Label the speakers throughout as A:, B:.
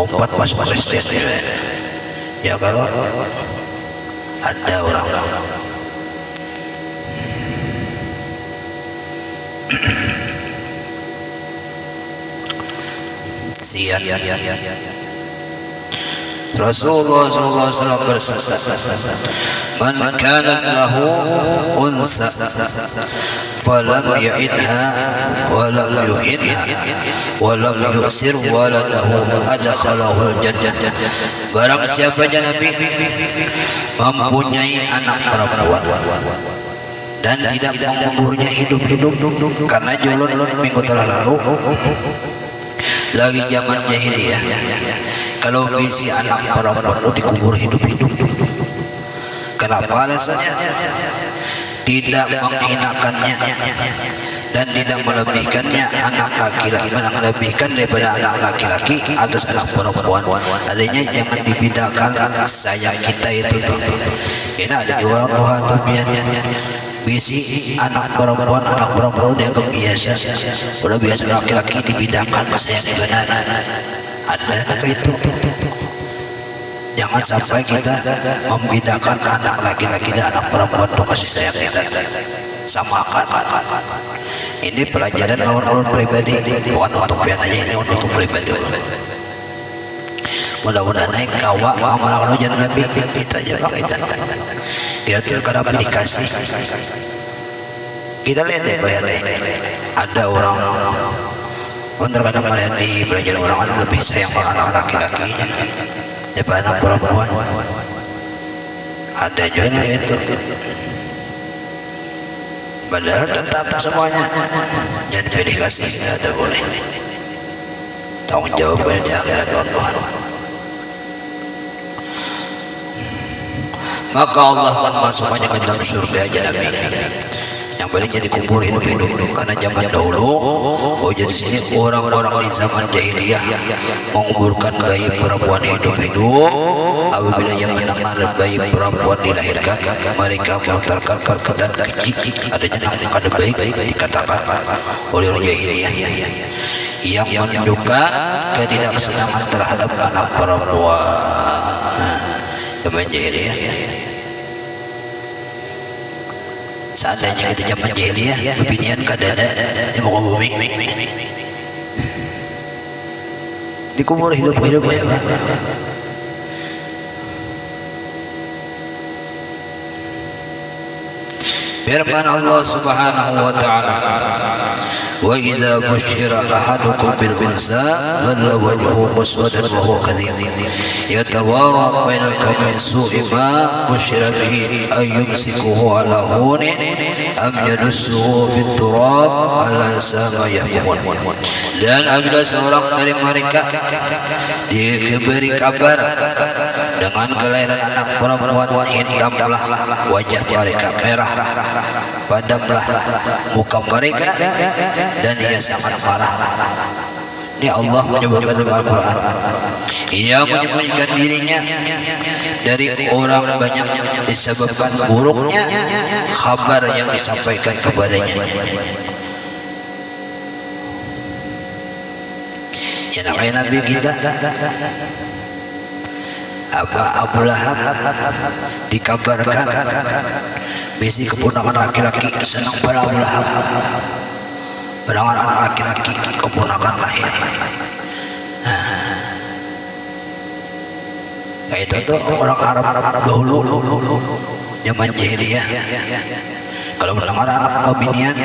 A: Umpat masuk Kristen ya. Kalau ada orang siap Rasulullah SAW bersabda, "Man kana lahu unsa falam ya'idha wa lam yuhidha wa lam yusir waladahu adkhalahu al-jannah." Barang siapa Nabi mempunyai anak perempuan dan tidak menguburnya hidup-hidup karena julun minggu telah lalu lagi zaman jahiliyah. Kalau bisi anak perempuan itu dikubur hidup-hidup. Kenapa alasannya? Tidak menghinakannya dan tidak melebihkannya anak laki-laki, melebihkan daripada anak laki-laki atas anak perempuan. Adanya jangan dibedakan sayang kita itu. Ini ada di orang tua tuh bisi anak perempuan dianggap biasa. Udah biasa laki-laki dibedakan sayang benar. Ada itu. Jangan sampai kita membedakan anak laki-laki dan anak perempuan untuk kasih sayang kita. Samakan. Ini pelajaran lawan pribadi, bukan untuk pian aja, ini untuk pribadi. Mudah-mudahan naik kawa amal jangan Nabi kita jaga kita. Kita terkadang dikasih. Kita lihat deh ada orang terkadang melihat di belajar orang lebih sayang anak laki-laki daripada anak perempuan. Ada juga itu. Padahal tetap semuanya jangan jadi kasih ada boleh. Tanggung jawabnya di akhirat Tuhan. Maka Allah masuknya ke dalam surga aja Nabi. Yang paling jadi kubur hidup-hidup karena zaman dahulu jadi sini orang-orang di zaman jahiliyah menguburkan bayi perempuan hidup-hidup. Apabila yang mendengar bayi perempuan dilahirkan, mereka melontarkan perkataan keji. Adanya ada bayi dikatakan oleh orang jahiliyah yang menunjukkan ketidaksenangan terhadap anak perempuan. Zaman jahiliyah. Seandainya kita zaman jahiliyah binian kadada di muka bumi dikubur hidup-hidup ya Pak. Firman Allah Subhanahu wa taala, "Wa idza busyira ahadukum bil unsa dhalla wajhuhu muswaddan wa huwa kadhib yatawara bainaka min su'i ma busyira bihi ayyumsikuhu ala hunin am yadussuhu fit turab ala sama yahmun." Dan apabila seorang dari mereka diberi kabar dengan kelahiran anak perempuan, hitamlah wajah mereka, merah padamlah muka mereka dan ia sangat marah. Ini Allah menyebutkan dalam Al-Quran, ia menyembunyikan dirinya dari orang banyak disebabkan buruknya kabar yang disampaikan kepadanya. Ya namanya Nabi kita Abu Lahab dikabarkan bisi keponakan laki-laki senang pada Abu Lahab. Berangan anak laki-laki keponakan lahir. Itu tuh orang Arab dahulu zaman jahiliyah. Kalau mendengar anak binian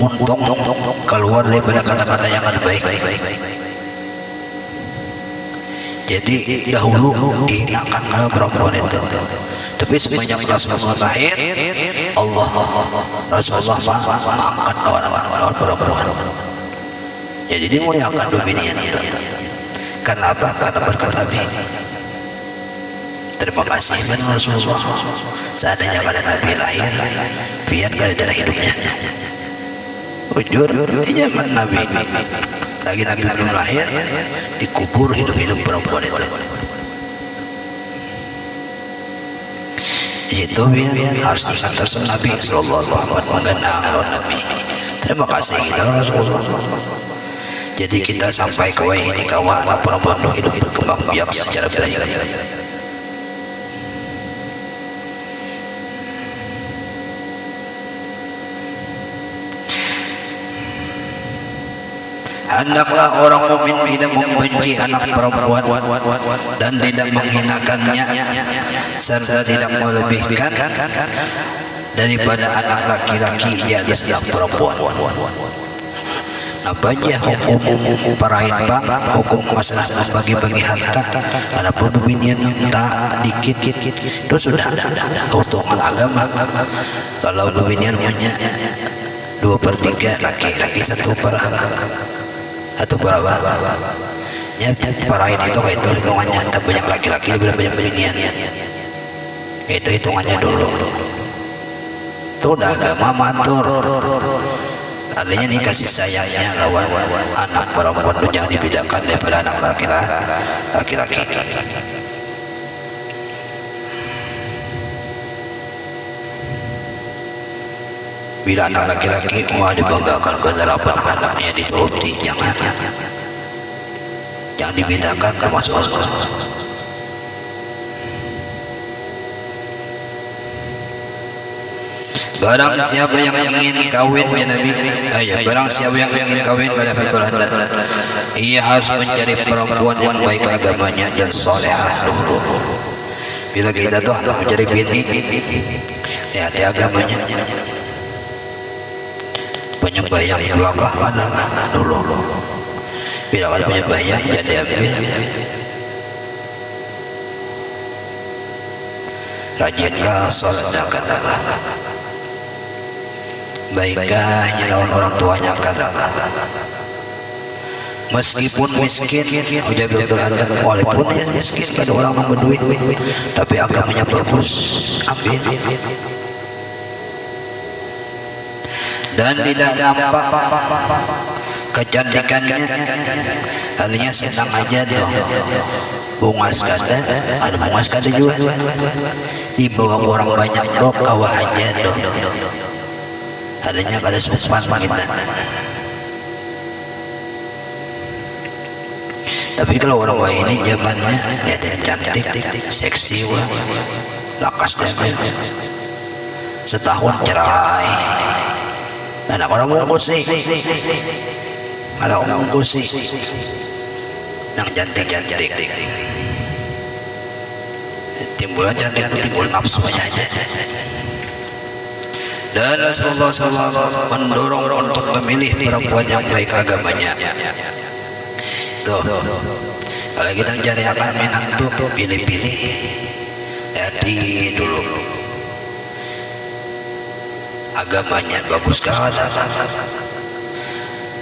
A: muntung keluar daripada kata-kata yang ada baik. Jadi dahulu dihinakan kalau perempuan itu. Tapi semenjak Rasulullah lahir, Rasulullah mengangkat lawan perempuan. Jadi dimuliakan binian itu. Karena apa? Karena berkat Nabi. Terima kasih kepada Rasulullah. Seandainya pada Nabi lahir, biar pada darah hidupnya. Ujur zaman Nabi. Lagi-lagi belum lahir, dikubur hidup-hidup perempuan itu. Di situ harus disantar Nabi Sallallahu Alaihi Wasallam mengenang Nabi. Terima kasih kepada Rasulullah. Jadi kita sampai ke ini kawan anak perempuan hidup berkembang biak secara baik. Hendaklah orang mukmin tidak membenci anak perempuan dan tidak menghinakannya serta tidak melebihkan daripada anak laki-laki di atas anak perempuan. Apa aja hukum parahin bang, hukum masalah bagi-bagi harta, ada pembinian tak dikit itu sudah keuntungan agama. Kalau pembinian punya 2/3 laki-laki 1/4 atau berapa? Ya parahin itu hitungannya, tak banyak laki-laki lebih banyak pembinian. Itu hitungannya dulu. Itu udah agama matur. Artinya ini kasih sayangnya lawan anak perempuan itu jangan dibedakan daripada anak laki-laki. Bila anak laki-laki mau dibanggakan kedarapan anaknya dituruti, jangan dibedakan termasuk. Barang siapa yang ingin kawin ya Nabi, barang siapa yang ingin kawin pada Al-Quran, ia harus mencari perempuan yang baik agamanya dan solehah dulu. Bila kita tuh mencari bini, lihat agamanya, penyebayang juga ada dulu. Bila ada penyebayang jadi ambil. Rajinlah salat zakat. Baiknya lawan orang tuanya katakan. Meskipun miskin, walaupun dia miskin, ada orang yang berduit, tapi agamanya bagus, ambil. Dan tidak nampak kecantikannya, artinya senang aja dong. Bunga sekada, ada bunga sekada juga. Di bawah orang banyak dok, kawah aja dong. Adanya kada sopan kita. Tapi kalau orang tua ini zamannya dia cantik, seksi, lakas dan setahun cerai. Anak orang mengkusi, ada orang mengkusi, yang cantik. Timbulan cantik, timbul nafsunya aja. Dan Rasulullah SAW mendorong untuk memilih perempuan yang baik agamanya. Tuh, kalau kita cari akan minat tuh pilih-pilih, hati dulu. Agamanya bagus kah ada?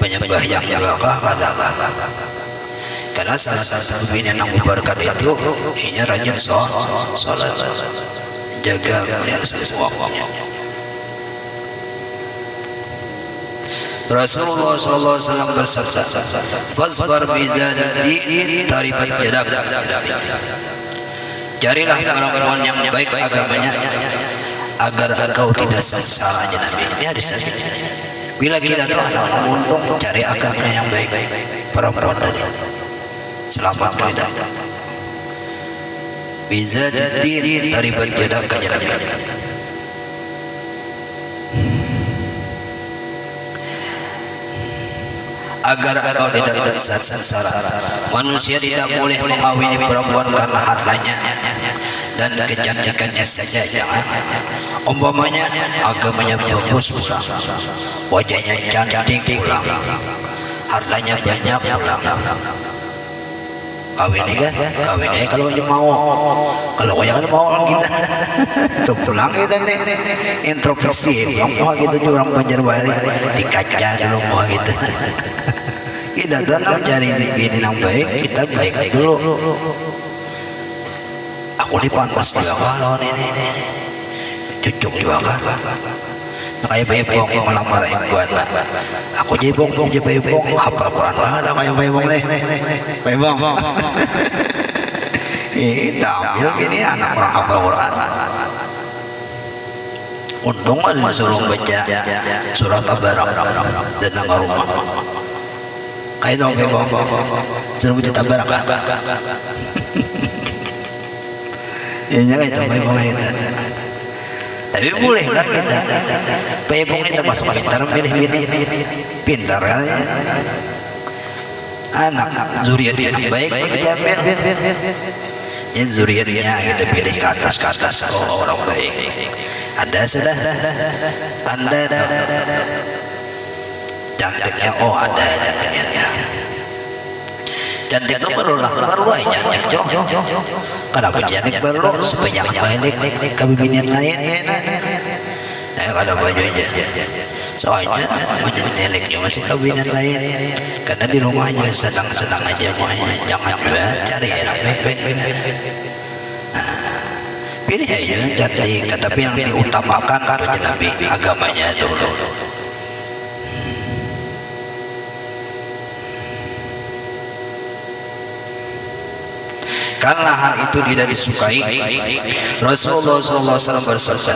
A: Penyembah yang juga ada. Karena salah satu bini yang berkat itu, ini rajin sholat, jaga melihara waktunya. Rasulullah SAW bersabda, "Fasbar bizati taribat yadak." Carilah orang-orang yang baik agamanya agar engkau tidak sengsara aja Nabi. Ya di sini. Bila kita tahu anak untung cari agamanya yang baik, perempuan tadi selamat tidak. Bizati taribat yadak Nabi. Agar engkau tidak sengsara. Manusia tidak boleh mengawini perempuan karena hartanya dan kecantikannya saja, jangan. Umpamanya agamanya bagus pula, wajahnya cantik pula, hartanya banyak pula. Kawin kan kalau mau, kalau jangan mau kita itu pulang kita nih introspeksi, mau kita juga orang Banjarbaru dikaca dulu mau gitu. Kita dalam cari bini yang baik, kita baik dulu. Aku dipantas juga kalau ini cucuk juga kan. Kayak bayibong melamar ibuan. Aku jebong hafal Quran lah, ada kayak bayibong nih. Bayibong. Ini tampil gini anak orang hafal Quran. Untung ada disuruh baca surat Tabarak dan nama rumah. kayak itu suruh kita barang ya jangan itu tapi boleh lah kita pebong ini termasuk pintar pilih-pilih pintar kan anak zuriat dia baik diambil ya zuriatnya kita pilih ke atas oh, orang baik ada sudah tanda cantiknya oh ada cantiknya cantik itu perlu aja kenapa cantik perlu supaya balik kebibinian lain ada bajunya soalnya menyeliknya masih kebibinian lain karena di rumahnya sedang-sedang aja semuanya jangan juga cari yang baik-baik pilih aja cantik tapi yang diutamakan harus Nabi agamanya dulu. Karena hal itu tidak disukai, Rasulullah SAW bersabda,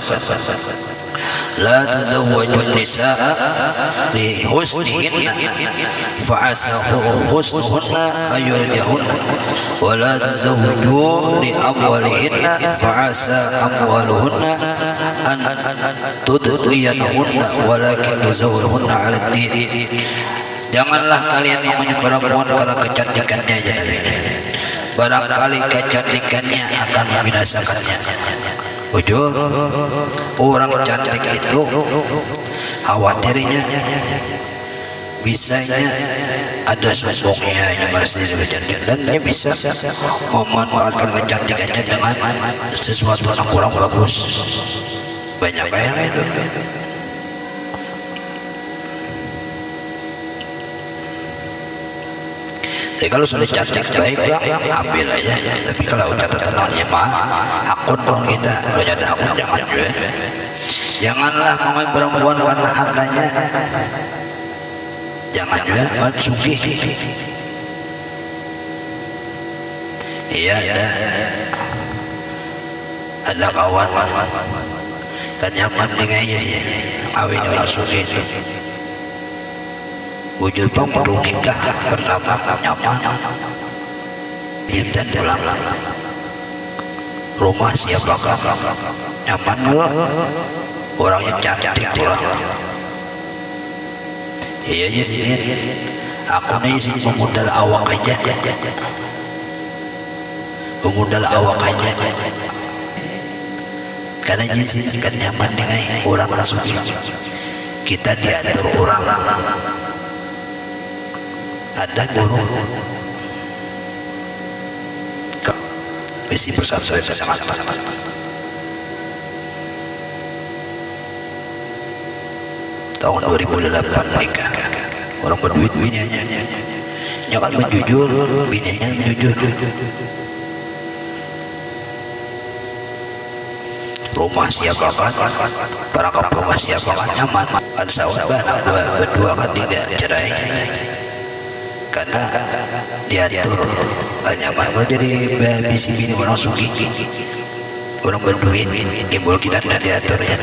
A: "La tazawwajun nisaa li husnihinna, fa'asa husnuhunna ayyurdihunna, wa la tazawwaju li amwalihinna, fa'asa amwaluhunna an tudhiyanahunna, walakin tazawwajunna 'ala ad-din." Janganlah kalian menyembah perempuan karena kecantikannya aja. Barangkali kecantikannya akan membinasakannya. Ujur orang cantik itu khawatirnya bisanya ada sombongnya yang masih cantik dan dia bisa memanfaatkan kecantikannya dengan sesuatu yang kurang bagus. Banyak yang itu. Jadi kalau sudah cantik baik ambil aja ya. Tapi kalau catatannya akun pun kita kalau ada akun jangan juga. Janganlah mau perempuan karena hartanya. Jangan juga suki. Iya ya. Ada kawan kan nyaman dengannya sih. Awin orang suki itu. Wujud baru nikah pertama nyaman dan pulang rumah siapa nyaman dulu orang yang cantik pulang iya aja sih aku nih sih memudal awak aja karena sih kan nyaman dengan orang masuk kita diatur orang ada guru mesti bersama tahun 2008 nikah orang berduit bininya jangan menjujur bininya menjujur rumah siapa kan barangkali rumah siapa kan nyaman ada sahabat berdua kan tidak cerai karena diatur nyaman jadi bisi bini orang suki orang berduit timbul kita tidak diaturnya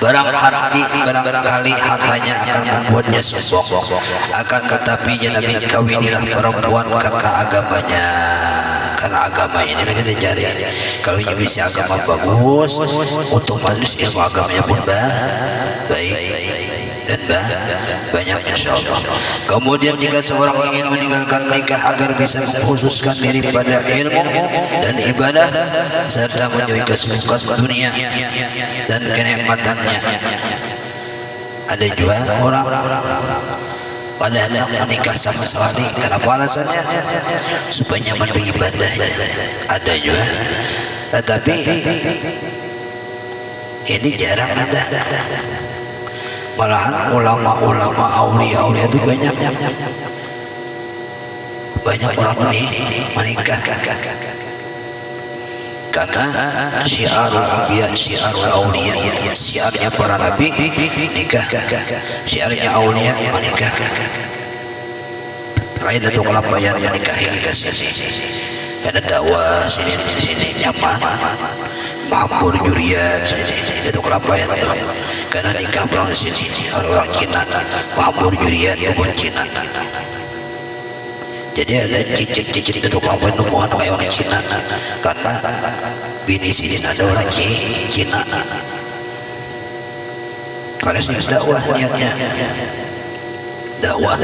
A: barangkali hartanya akan membuatnya sombong akan tetapi Nabi kawinilah perempuan karena agama ini kita cari kalau yang bisa agama bagus otomatis ilmu agamanya pun baik dan banyak insyaallah. Kemudian jika seorang ingin meninggalkan nikah agar bisa mengkhususkan diri pada ilmu dan ibadah serta menjauhi kesusahan dunia dan kenikmatannya, ada juga orang padahal menikah sama sekali kenapa alasannya supaya nyaman beribadahnya, ada juga tetapi ini jarang ada. Malahan ulama-ulama aulia itu banyak orang menikah karena syiarul anbiya syiarul aulia syiarnya para nabi nikah syiarnya aulia menikah lain itu kalau bayar menikah ada dakwah sini nyaman Mahmur Juriat itu kelapa ya karena nikah orang sini orang Cina Mahmur Juriat bukan Cina. Jadi ada cicit-cicit itu kelapa nemuan kayak orang Cina karena bini sini ada orang Cina. Karena sih dakwah niatnya dakwah.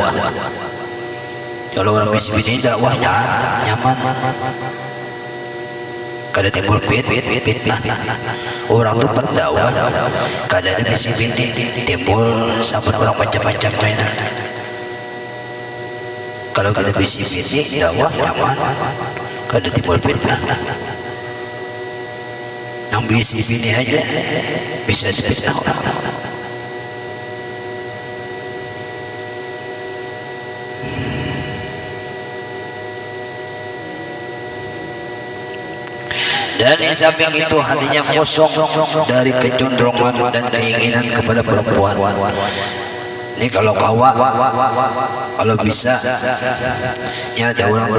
A: Kalau orang bisi-bisi dakwahnya nyaman. Kada timbul fitnah. Orang tu pendakwah kada ada bisi-bisi timbul sampai orang macam-macam mainan. Kalau kita bisi-bisi dakwah nyaman, kada timbul fitnah. Yang bisi-bisi aja bisa difitnah orang. Dan di samping itu hatinya kosong dari kecondrongan dan keinginan kepada perempuan. Ini kalau kawa, kalau bisa, ya ada orang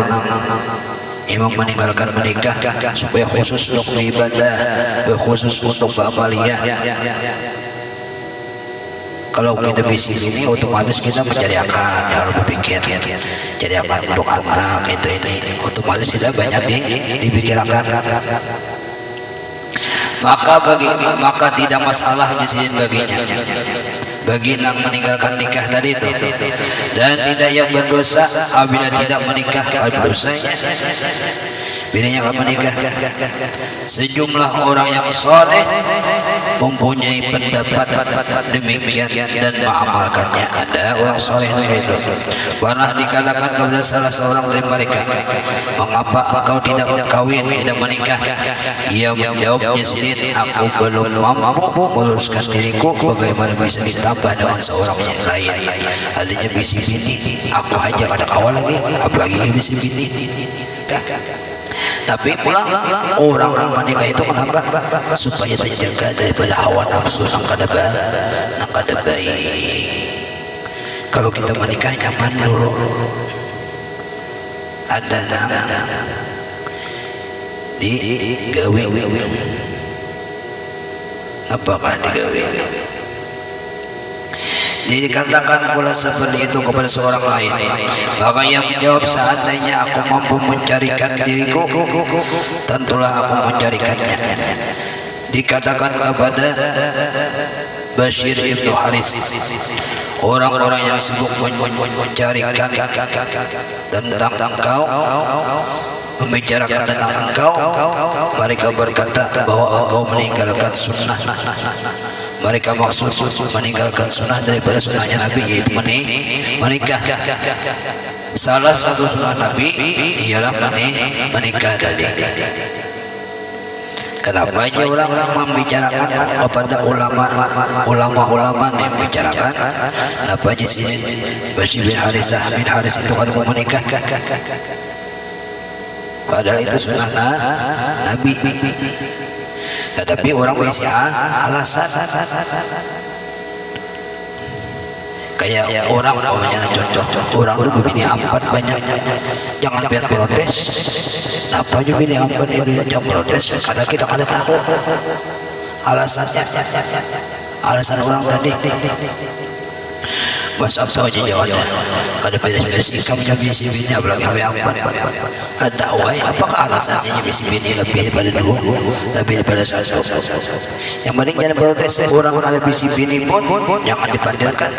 A: imam meninggalkan menikah supaya khusus untuk ibadah, khusus untuk amaliyah. Kalau kita bisnis ini otomatis kita mencari akal, jangan berpikir jadi akal untuk anak itu ini otomatis kita banyak dipikirkan. Maka tidak masalah di sini baginya bagi yang meninggalkan nikah tadi itu dan tidak yang berdosa apabila tidak menikah dosanya bininya akan menikah. Sejumlah orang yang soleh mempunyai pendapat demikian dan mengamalkannya. Ada orang soleh itu pernah dikatakan kepada salah seorang dari mereka, mengapa engkau tidak kawin, tidak menikah? Ia menjawabnya sendiri, aku belum mampu meluruskan diriku bagaimana bisa ditambah dengan seorang yang lain. Adanya bisi-bisi, aku hanya ada kawan lagi, apalagi bisi-bisi. Tapi pulang orang-orang menikah itu kenapa? Supaya terjaga daripada hawa nafsu yang kada baik. Kalau kita menikah nyaman dulu, ada nama digawe, apakah digawe? Jadi dikatakan pula seperti itu kepada seorang lain, maka yang menjawab, seandainya aku mampu mencarikan diriku, tentulah aku mencarikannya. Dikatakan kepada Bashir ibnu Haris, orang-orang yang sibuk mencarikan tentang engkau, membicarakan tentang engkau, mereka berkata bahwa engkau meninggalkan sunnah. Mereka maksud meninggalkan sunnah daripada sunnahnya Nabi, yaitu menikah. Salah satu sunnah Nabi ialah menikah tadi. Kenapa aja orang membicarakan kepada ulama yang membicarakan? Kenapa aja sini Bashir bin Haris itu kan mau menikah? Padahal itu sunnah Nabi. Tetapi orang berisi alasan kayak orang namanya contoh orang dulu bini empat banyak, jangan biar protes. Kenapa juga bini empat ini jangan protes? Karena kita kada tahu alasannya, alasan orang tadi. Masa apa aja jawabannya? Kada beres-beres ikamnya bisi-bini apalagi empat. Ada wai apakah alasannya bisi-bini lebih daripada dua, lebih daripada satu? Yang penting jangan protes. Orang ada bisi-bini pun jangan dipandirkan.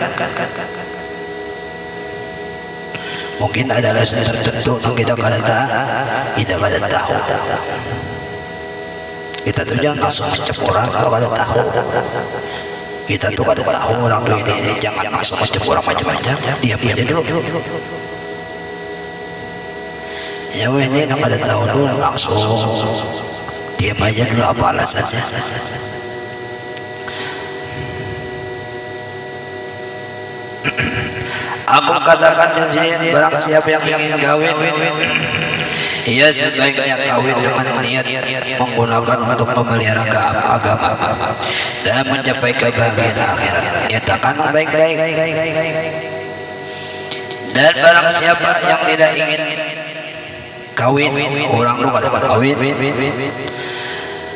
A: Mungkin ada alasan tertentu yang kita kada tahu. Kita tuh jangan langsung mencap orang kalau kada tahu. Kita tuh kada tahu orang tuh ini jangan langsung mencap orang macam-macam. Diam aja dulu. Ya weh ini nak ada tahu dulu langsung diam aja dulu apa alasannya. Aku katakan di sini, barang siapa yang ingin kawin, ia sebaiknya kawin dengan niat menggunakan untuk memelihara agama dan mencapai kebahagiaan akhirat. Nyatakan baik-baik. Dan barang siapa yang tidak ingin kawin, orang lu kada kawin,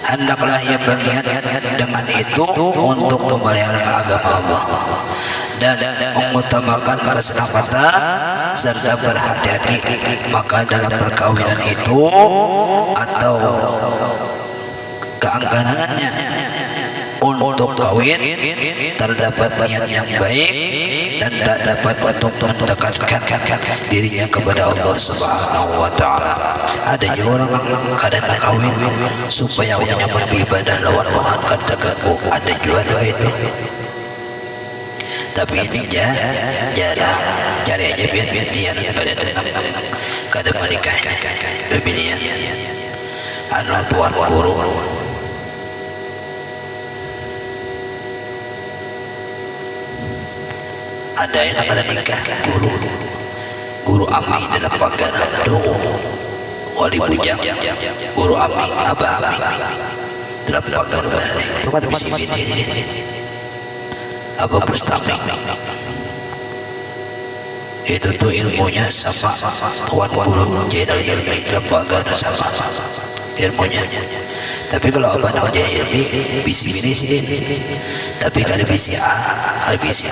A: hendaklah ia berniat dengan itu untuk memelihara agama Allah dan mengutamakan keselamatan serta berhati-hati. Maka dalam perkawinan itu atau keangganannya untuk kawin terdapat niat yang baik dan tak dapat untuk mendekatkan dirinya kepada Allah Subhanahu wa taala. Ada juga orang kadang kawin supaya punya beribadah lawan Tuhan kan terganggu. Ada juga itu. Tapi ini jarang. Cari aja biar dia pada tenang kada menikahnya. Pemilihan adalah tuan guru. Ada yang ada nikah guru ami dalam pagar doa wali bujang guru ami abah ami dalam pagar bahari itu kan bisi-bisi apa mustami itu tuh ilmunya sama tuan guru jenderal ilmi dalam pagar sama ilmunya. Tapi kalau abah nak jadi ilmi bisi-bisi tapi kalau bisi ada bisi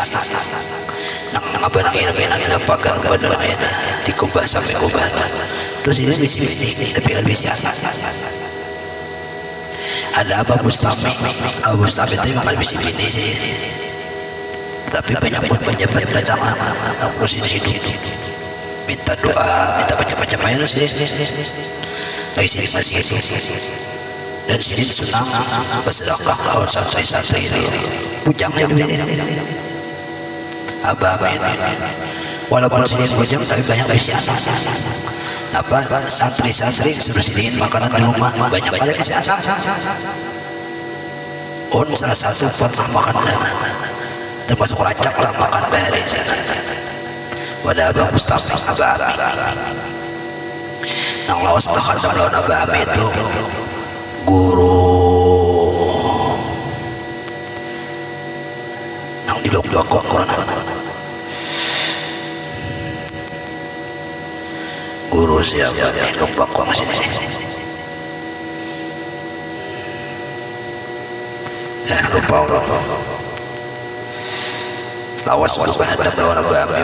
A: nang apa nang ilmu nang lapakan kepada nang ena dikubah sampai kubah terus ini bisi tapi kan bisi ada apa mustami itu memang bisi tapi banyak pun penjabat datang kursi hidup minta doa minta macam-macam aja sih dari sini masih dan sini senang bersedekah lawan santri-santri bujang abah ini walaupun sini bujang tapi banyak isi anak apa santri-santri suruh sediain makanan di rumah banyak kali isi anak salah satu pernah makan termasuk racak lah makan bahari pada abah Mustafa abah Ami nang lawas makan sama abah Ami itu guru nang di lok kok corona guru siapa di lok kok sini lupa lawas ada orang bahari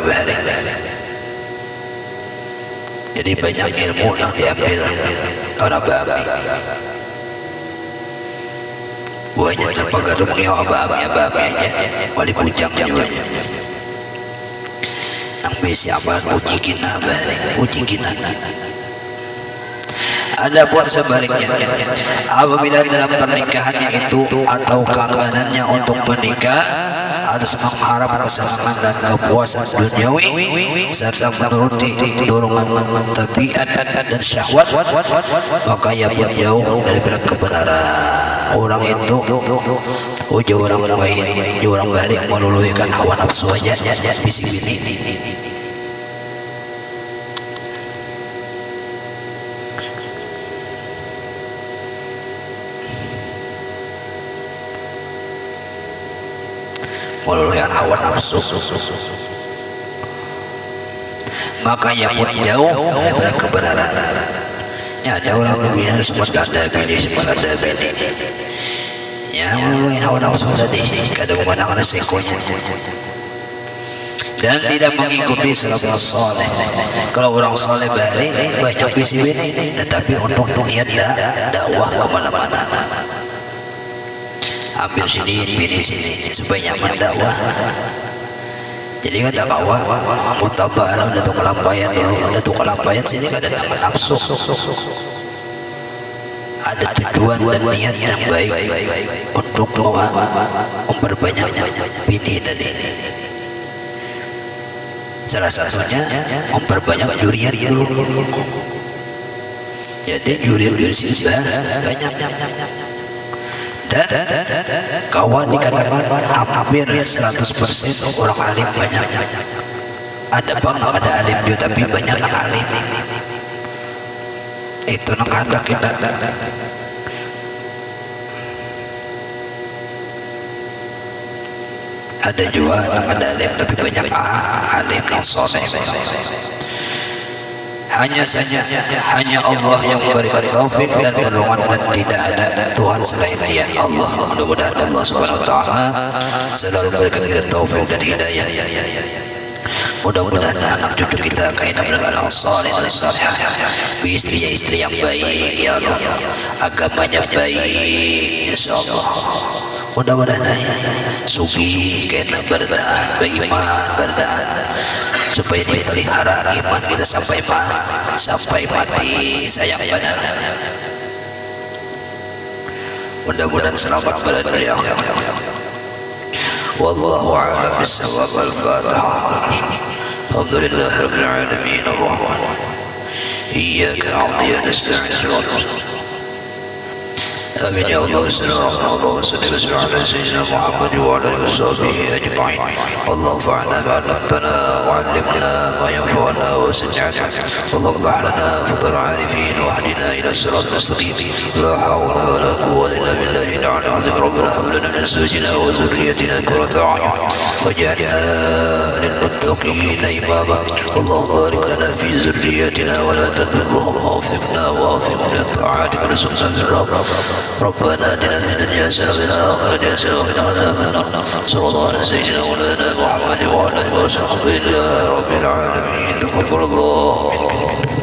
A: jadi banyak ilmu yang diambil orang bahari banyak lepas gaduh mengiau abah-abahnya wali bujang juga yang besi abah uji kina ada pun sebaliknya apabila dalam pernikahannya itu atau keangganannya untuk menikah atas mengharap kesenangan dan kepuasan duniawi serta menuruti dorongan tabiat dan syahwat maka ia pun jauh daripada kebenaran. Orang itu jauh orang lain jauh orang balik meluluhkan hawa nafsu aja bisi-bisi meluluhkan hawa nafsu maka ia pun jauh daripada kebenaran. Ya ada orang lebih sempat ada bini ya meluluhkan hawa nafsu tadi kadang memandang resikonya dan tidak mengikuti salafus saleh. Kalau orang saleh balik banyak bisi-bisi tetapi untuk dunia dia dakwah kemana-mana ambil sini pilih sini supaya nyaman dakwah. Jadi kan dakwah mutaba'ah udah tuh kelampaian sini kan ada nafsu ada tujuan dan niat yang baik untuk memperbanyak bini tadi. Salah satunya memperbanyak juriar dulu. Jadi juriar sini banyak dan kawan dikatakan hampir 100% orang alim banyak. Ada bang ada alim juga tapi banyak yang alim. Itu nak ada kita. Ada juga yang ada alim tapi banyak alim yang soleh. hanya Allah yang memberikan taufik dan pertolongan, dan tidak ada Tuhan selain Dia Allah. Mudah-mudahan Allah Subhanahu wa taala selalu memberikan kita taufik dan hidayah. Mudah-mudahan anak cucu kita kaitan dengan anak saleh dan salihah, istri yang baik ya Allah, agamanya baik insyaallah. Mudah-mudahan sugi kena berdaan, beriman berdaan, supaya dipelihara iman kita sampai mati sayang benar. Mudah-mudahan selamat berada di akhirat. Wallahu a'lam bissawab. Al-Fatihah. Alhamdulillahirabbil alamin arrahman. Iyyaka na'budu wa nasta'in. آمين يا الله. اللهم صل وسلم على سيدنا محمد وعلى آله وصحبه أجمعين. اللهم انفعنا ما علمتنا وعلمنا ما ينفعنا وزدنا علما. اللهم افتح لنا فضل العارفين واهدنا إلى الصراط المستقيم. لا حول ولا قوة إلا بالله العلي العظيم. ربنا هب لنا من أزواجنا وذريتنا قرة أعين واجعلنا للمتقين إماما. اللهم بارك لنا في ذريتنا ولا تضرهم ووفقنا للطاعات وارزقنا برهم. ربنا آتنا في الدنيا حسنة وفي الآخرة حسنة وقنا عذاب النار. صلى الله على سيدنا مولانا محمد وعلى آله وصحبه. الحمد لله رب العالمين. تقبل الله منكم.